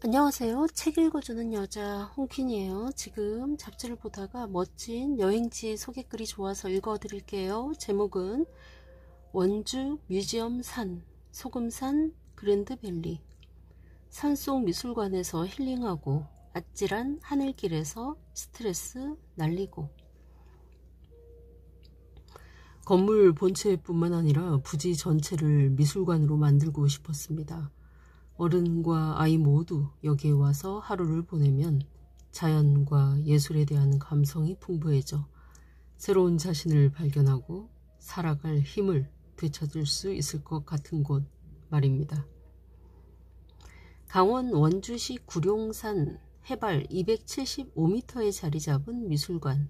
안녕하세요. 책 읽어주는 여자 홍퀸이에요. 지금 잡지를 보다가 멋진 여행지 소개글이 좋아서 읽어드릴게요. 제목은 원주 뮤지엄 산, 소금산 그랜드밸리. 산속 미술관에서 힐링하고 아찔한 하늘길에서 스트레스 날리고. 건물 본체뿐만 아니라 부지 전체를 미술관으로 만들고 싶었습니다. 어른과 아이 모두 여기에 와서 하루를 보내면 자연과 예술에 대한 감성이 풍부해져 새로운 자신을 발견하고 살아갈 힘을 되찾을 수 있을 것 같은 곳 말입니다. 강원 원주시 구룡산 해발 275m에 자리 잡은 미술관,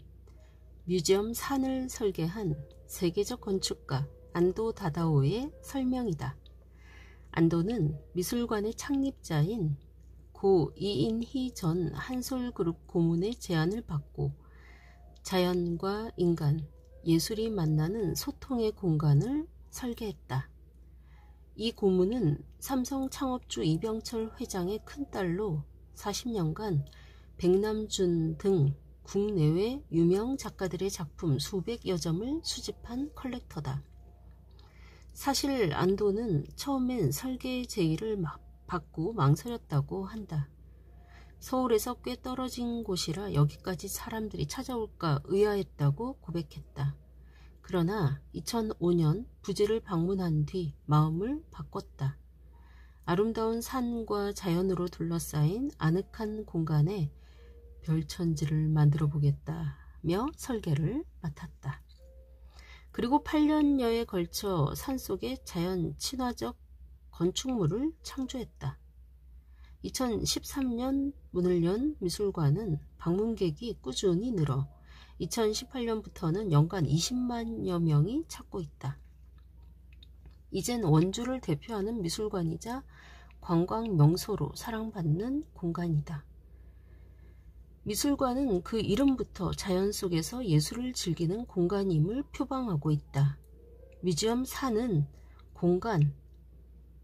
뮤지엄 산을 설계한 세계적 건축가 안도 다다오의 설명이다. 안도는 미술관의 창립자인 고 이인희 전 한솔그룹 고문의 제안을 받고 자연과 인간, 예술이 만나는 소통의 공간을 설계했다. 이 고문은 삼성 창업주 이병철 회장의 큰딸로 40년간 백남준 등 국내외 유명 작가들의 작품 수백여 점을 수집한 컬렉터다. 사실 안도는 처음엔 설계 제의를 받고 망설였다고 한다. 서울에서 꽤 떨어진 곳이라 여기까지 사람들이 찾아올까 의아했다고 고백했다. 그러나 2005년 부지를 방문한 뒤 마음을 바꿨다. 아름다운 산과 자연으로 둘러싸인 아늑한 공간에 별천지를 만들어 보겠다며 설계를 맡았다. 그리고 8년여에 걸쳐 산속의 자연 친화적 건축물을 창조했다. 2013년 문을 연 미술관은 방문객이 꾸준히 늘어 2018년부터는 연간 20만여 명이 찾고 있다. 이젠 원주를 대표하는 미술관이자 관광 명소로 사랑받는 공간이다. 미술관은 그 이름부터 자연 속에서 예술을 즐기는 공간임을 표방하고 있다. 뮤지엄 산은 공간,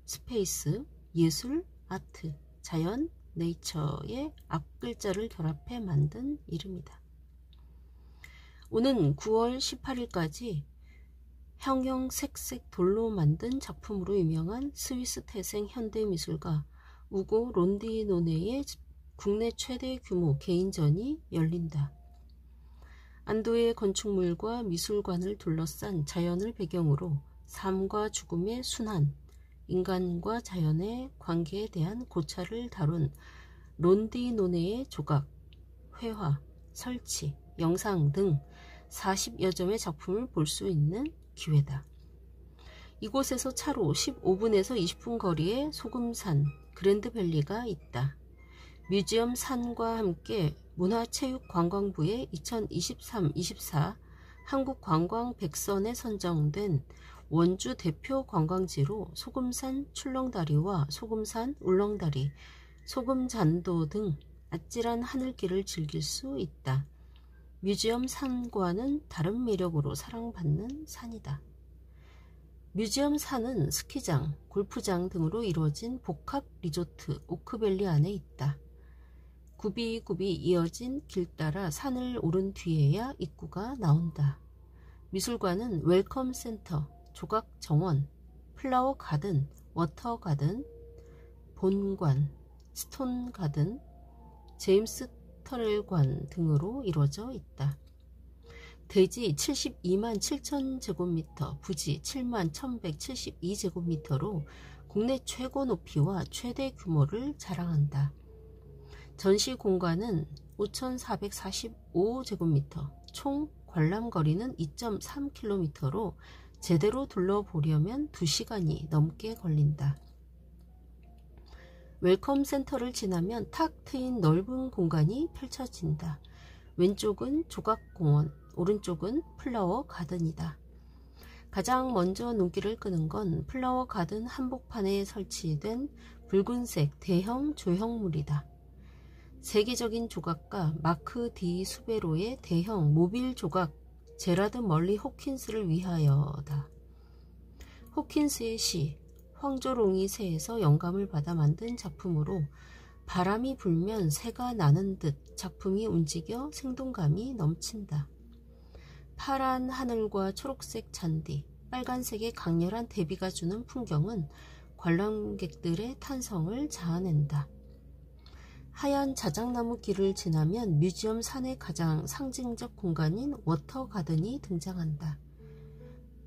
스페이스, 예술, 아트, 자연, 네이처의 앞글자를 결합해 만든 이름이다. 오는 9월 18일까지 형형색색 돌로 만든 작품으로 유명한 스위스 태생 현대미술가 우고 론디노네의 국내 최대 규모 개인전이 열린다. 안도의 건축물과 미술관을 둘러싼 자연을 배경으로 삶과 죽음의 순환, 인간과 자연의 관계에 대한 고찰을 다룬 론디노네의 조각, 회화, 설치, 영상 등 40여 점의 작품을 볼 수 있는 기회다. 이곳에서 차로 15분에서 20분 거리에 소금산, 그랜드밸리가 있다. 뮤지엄 산과 함께 문화체육관광부의 2023-24 한국관광 100선에 선정된 원주 대표 관광지로 소금산 출렁다리와 소금산 울렁다리, 소금잔도 등 아찔한 하늘길을 즐길 수 있다. 뮤지엄 산과는 다른 매력으로 사랑받는 산이다. 뮤지엄 산은 스키장, 골프장 등으로 이루어진 복합 리조트 오크밸리 안에 있다. 굽이굽이 이어진 길 따라 산을 오른 뒤에야 입구가 나온다. 미술관은 웰컴 센터, 조각 정원, 플라워 가든, 워터 가든, 본관, 스톤 가든, 제임스 터렐관 등으로 이루어져 있다. 대지 72만 7천 제곱미터, 부지 7만 1172제곱미터로 국내 최고 높이와 최대 규모를 자랑한다. 전시 공간은 5,445제곱미터, 총 관람거리는 2.3km로 제대로 둘러보려면 2시간이 넘게 걸린다. 웰컴 센터를 지나면 탁 트인 넓은 공간이 펼쳐진다. 왼쪽은 조각공원, 오른쪽은 플라워 가든이다. 가장 먼저 눈길을 끄는 건 플라워 가든 한복판에 설치된 붉은색 대형 조형물이다. 세계적인 조각가 마크 디 수베로의 대형 모빌 조각 제라드 멀리 호킨스를 위하여다. 호킨스의 시 황조롱이 새에서 영감을 받아 만든 작품으로 바람이 불면 새가 나는 듯 작품이 움직여 생동감이 넘친다. 파란 하늘과 초록색 잔디, 빨간색의 강렬한 대비가 주는 풍경은 관람객들의 탄성을 자아낸다. 하얀 자작나무 길을 지나면 뮤지엄 산의 가장 상징적 공간인 워터가든이 등장한다.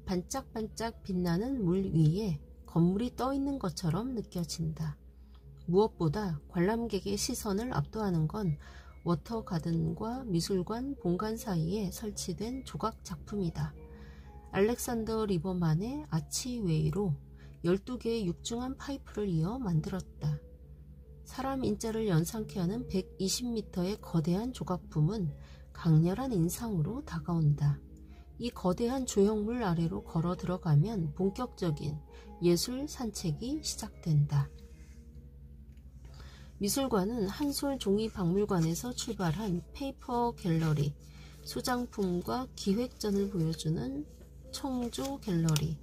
반짝반짝 빛나는 물 위에 건물이 떠있는 것처럼 느껴진다. 무엇보다 관람객의 시선을 압도하는 건 워터가든과 미술관 본관 사이에 설치된 조각 작품이다. 알렉산더 리버만의 아치웨이로 12개의 육중한 파이프를 이어 만들었다. 사람 인자를 연상케 하는 120m의 거대한 조각품은 강렬한 인상으로 다가온다. 이 거대한 조형물 아래로 걸어 들어가면 본격적인 예술 산책이 시작된다. 미술관은 한솔 종이박물관에서 출발한 페이퍼 갤러리, 소장품과 기획전을 보여주는 청조 갤러리,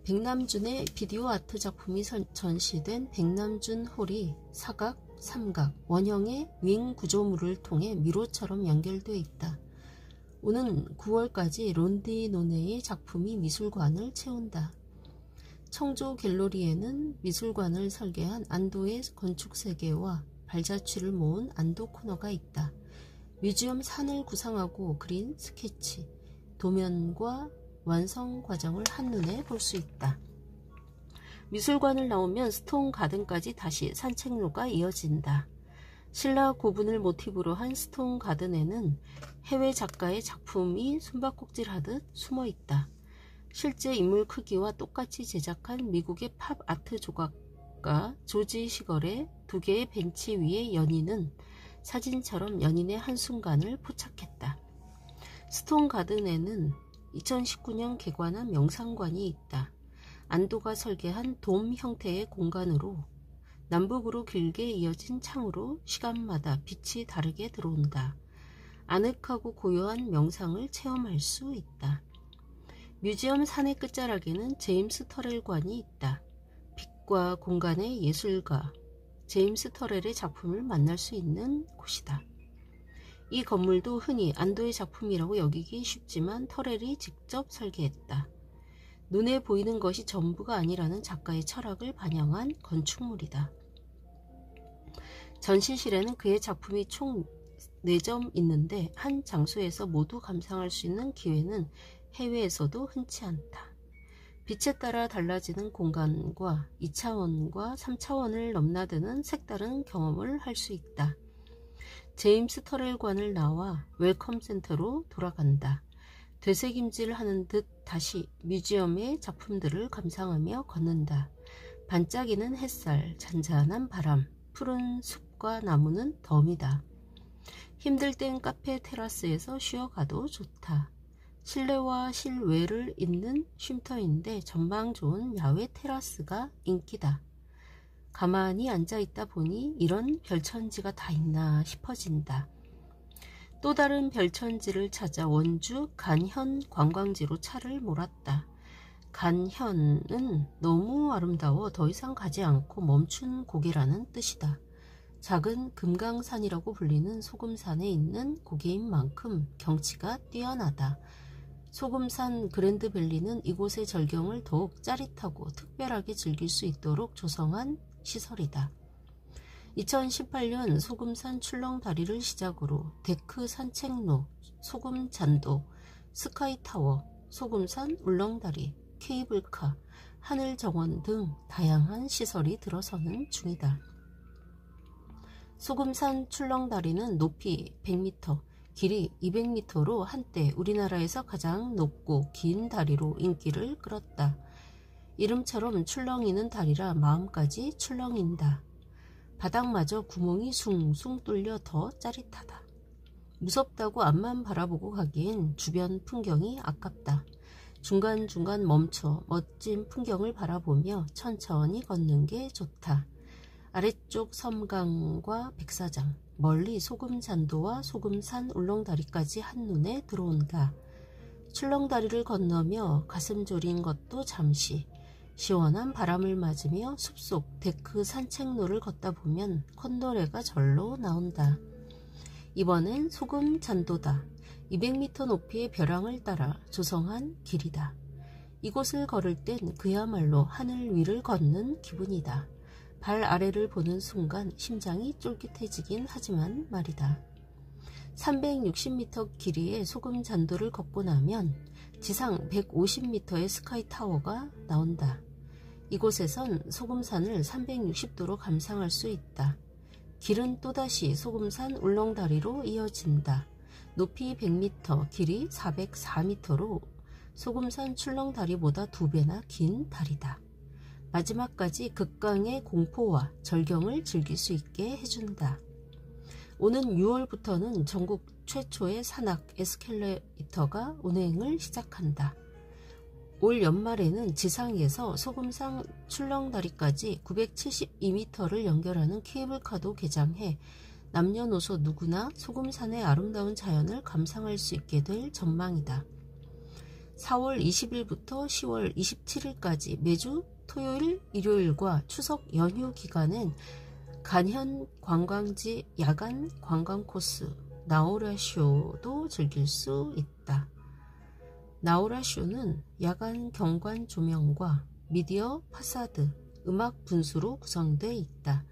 백남준의 비디오 아트 작품이 전시된 백남준 홀이 사각, 삼각, 원형의 윙 구조물을 통해 미로처럼 연결되어 있다. 오는 9월까지 론디노네의 작품이 미술관을 채운다. 청조 갤러리에는 미술관을 설계한 안도의 건축 세계와 발자취를 모은 안도 코너가 있다. 뮤지엄 산을 구상하고 그린 스케치, 도면과 완성 과정을 한눈에 볼 수 있다. 미술관을 나오면 스톤 가든까지 다시 산책로가 이어진다. 신라 고분을 모티브로 한 스톤 가든에는 해외 작가의 작품이 숨바꼭질하듯 숨어 있다. 실제 인물 크기와 똑같이 제작한 미국의 팝 아트 조각가 조지 시걸의 2개의 벤치 위의 연인은 사진처럼 연인의 한순간을 포착했다. 스톤 가든에는 2019년 개관한 명상관이 있다. 안도가 설계한 돔 형태의 공간으로 남북으로 길게 이어진 창으로 시간마다 빛이 다르게 들어온다. 아늑하고 고요한 명상을 체험할 수 있다. 뮤지엄 산의 끝자락에는 제임스 터렐관이 있다. 빛과 공간의 예술가 제임스 터렐의 작품을 만날 수 있는 곳이다. 이 건물도 흔히 안도의 작품이라고 여기기 쉽지만 터렐이 직접 설계했다. 눈에 보이는 것이 전부가 아니라는 작가의 철학을 반영한 건축물이다. 전시실에는 그의 작품이 총 4점 있는데 한 장소에서 모두 감상할 수 있는 기회는 해외에서도 흔치 않다. 빛에 따라 달라지는 공간과 2차원과 3차원을 넘나드는 색다른 경험을 할 수 있다. 제임스 터렐관을 나와 웰컴 센터로 돌아간다. 되새김질 하는 듯 다시 뮤지엄의 작품들을 감상하며 걷는다. 반짝이는 햇살, 잔잔한 바람, 푸른 숲과 나무는 덤이다. 힘들 땐 카페 테라스에서 쉬어가도 좋다. 실내와 실외를 잇는 쉼터인데 전망 좋은 야외 테라스가 인기다. 가만히 앉아있다 보니 이런 별천지가 다 있나 싶어진다. 또 다른 별천지를 찾아 원주 간현 관광지로 차를 몰았다. 간현은 너무 아름다워 더 이상 가지 않고 멈춘 고개라는 뜻이다. 작은 금강산이라고 불리는 소금산에 있는 고개인 만큼 경치가 뛰어나다. 소금산 그랜드밸리는 이곳의 절경을 더욱 짜릿하고 특별하게 즐길 수 있도록 조성한 시설이다. 2018년 소금산 출렁다리를 시작으로 데크 산책로, 소금잔도, 스카이타워, 소금산 울렁다리, 케이블카, 하늘정원 등 다양한 시설이 들어서는 중이다. 소금산 출렁다리는 높이 100m, 길이 200m로 한때 우리나라에서 가장 높고 긴 다리로 인기를 끌었다. 이름처럼 출렁이는 다리라 마음까지 출렁인다. 바닥마저 구멍이 숭숭 뚫려 더 짜릿하다. 무섭다고 앞만 바라보고 가기엔 주변 풍경이 아깝다. 중간중간 멈춰 멋진 풍경을 바라보며 천천히 걷는 게 좋다. 아래쪽 섬강과 백사장, 멀리 소금잔도와 소금산 울렁다리까지 한눈에 들어온다. 출렁다리를 건너며 가슴 졸인 것도 잠시, 시원한 바람을 맞으며 숲속 데크 산책로를 걷다 보면 콧노래가 절로 나온다. 이번엔 소금 잔도다. 200m 높이의 벼랑을 따라 조성한 길이다. 이곳을 걸을 땐 그야말로 하늘 위를 걷는 기분이다. 발 아래를 보는 순간 심장이 쫄깃해지긴 하지만 말이다. 360m 길이의 소금 잔도를 걷고 나면 지상 150m의 스카이타워가 나온다. 이곳에선 소금산을 360도로 감상할 수 있다. 길은 또다시 소금산 울렁다리로 이어진다. 높이 100m, 길이 404m로 소금산 출렁다리보다 2배나 긴 다리다. 마지막까지 극강의 공포와 절경을 즐길 수 있게 해준다. 오는 6월부터는 전국 최초의 산악 에스컬레이터가 운행을 시작한다. 올 연말에는 지상에서 소금산 출렁다리까지 972m를 연결하는 케이블카도 개장해 남녀노소 누구나 소금산의 아름다운 자연을 감상할 수 있게 될 전망이다. 4월 20일부터 10월 27일까지 매주 토요일, 일요일과 추석 연휴 기간엔 간현 관광지 야간 관광 코스 나우라쇼도 즐길 수 있다. 나우라쇼는 야간 경관 조명과 미디어 파사드, 음악 분수로 구성되어 있다.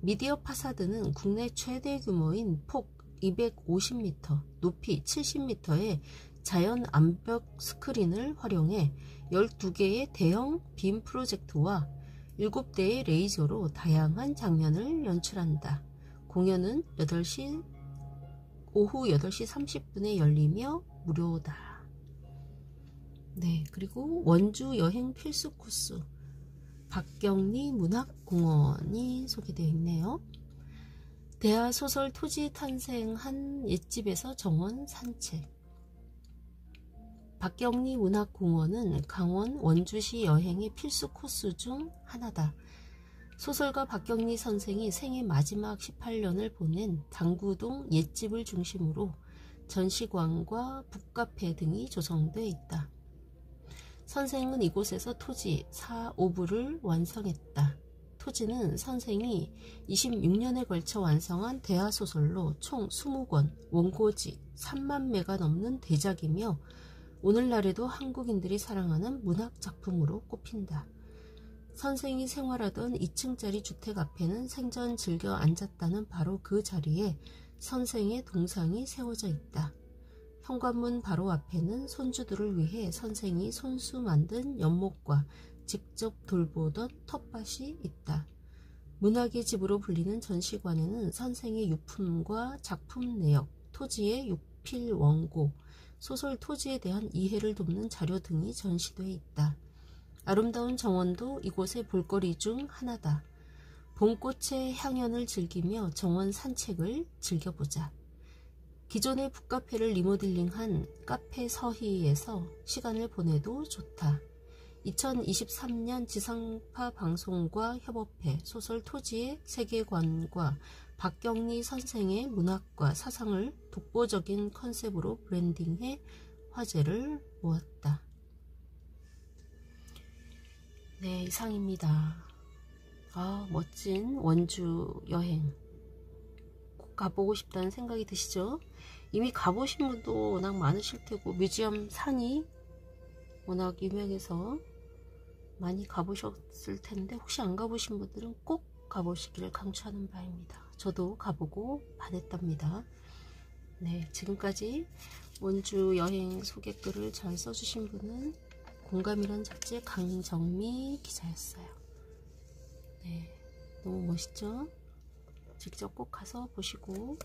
미디어 파사드는 국내 최대 규모인 폭 250m, 높이 70m의 자연 암벽 스크린을 활용해 12개의 대형 빔 프로젝터와 7대의 레이저로 다양한 장면을 연출한다. 공연은 오후 8시 30분에 열리며 무료다. 네, 그리고 원주 여행 필수 코스 박경리 문학공원이 소개되어 있네요. 대하소설 토지 탄생한 옛집에서 정원 산책. 박경리 문학공원은 강원 원주시 여행의 필수 코스 중 하나다. 소설가 박경리 선생이 생애 마지막 18년을 보낸 당구동 옛집을 중심으로 전시관과 북카페 등이 조성되어 있다. 선생은 이곳에서 토지 4, 5부를 완성했다. 토지는 선생이 26년에 걸쳐 완성한 대하소설로 총 20권, 원고지 3만 매가 넘는 대작이며 오늘날에도 한국인들이 사랑하는 문학작품으로 꼽힌다. 선생이 생활하던 2층짜리 주택 앞에는 생전 즐겨 앉았다는 바로 그 자리에 선생의 동상이 세워져 있다. 현관문 바로 앞에는 손주들을 위해 선생이 손수 만든 연못과 직접 돌보던 텃밭이 있다. 문학의 집으로 불리는 전시관에는 선생의 유품과 작품 내역, 토지의 육필 원고, 소설 토지에 대한 이해를 돕는 자료 등이 전시되어 있다. 아름다운 정원도 이곳의 볼거리 중 하나다. 봄꽃의 향연을 즐기며 정원 산책을 즐겨보자. 기존의 북카페를 리모델링한 카페 서희에서 시간을 보내도 좋다. 2023년 지상파 방송과 협업해 소설 토지의 세계관과 박경리 선생의 문학과 사상을 독보적인 컨셉으로 브랜딩해 화제를 모았다. 네, 이상입니다. 멋진 원주 여행 꼭 가보고 싶다는 생각이 드시죠? 이미 가보신 분도 워낙 많으실 테고 뮤지엄 산이 워낙 유명해서 많이 가보셨을 텐데 혹시 안 가보신 분들은 꼭 가보시기를 강추하는 바입니다. 저도 가보고 반했답니다. 네, 지금까지 원주 여행 소개글을 잘 써주신 분은 공감이란 잡지의 강정미 기자였어요. 네, 너무 멋있죠? 직접 꼭 가서 보시고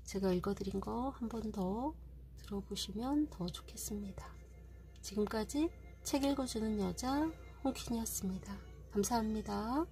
제가 읽어드린 거 한 번 더 들어보시면 더 좋겠습니다. 지금까지 책 읽어주는 여자 홍퀸이었습니다. 감사합니다.